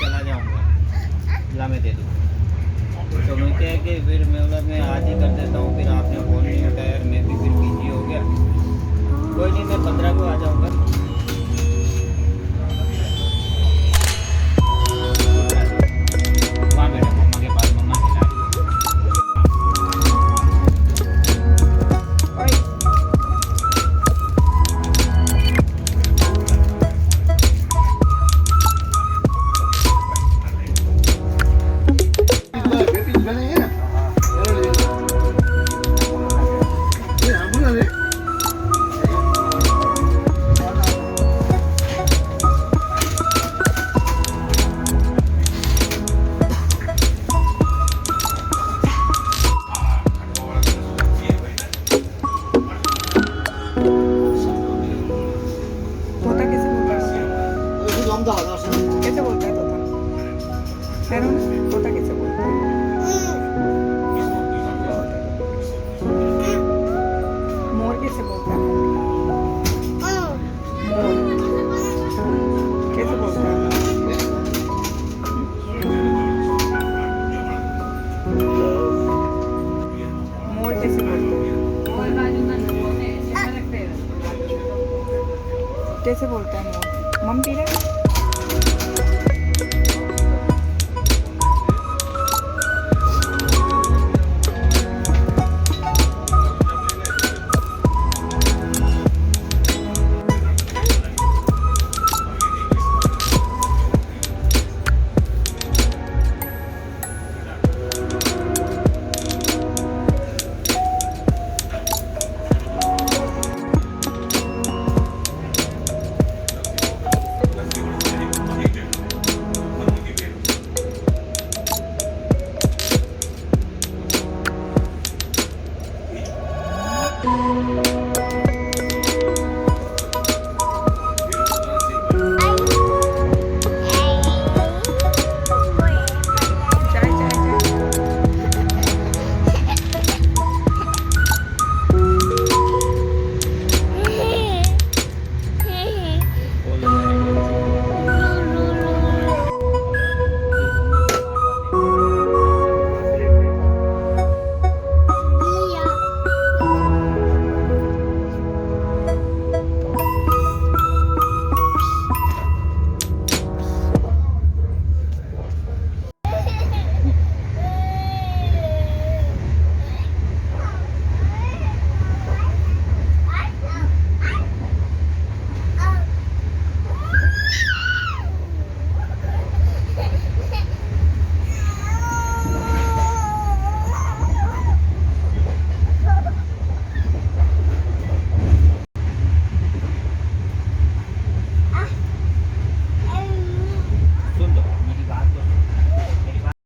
चला जाऊँगा, ला मैं दे दूँ। तो मैं क्या है कि फिर मैं आज ही कर देता हूँ, फिर आपने फ़ोन नहीं उठाया यार, मैं भी फिर बिजी हो गया। कोई नहीं, मैं 15 को आ जाऊँगा। वहाँ बैठो मम्मा के पास, मम्मा खिला कैसे बोलता है तोता? कह रहा हूँ ना, तोता कैसे बोलता है? मोर कैसे बोलता है? मोर कैसे बोलता है? मोर कैसे बोलता है? कैसे बोलता है मोर? मम पी रहा है?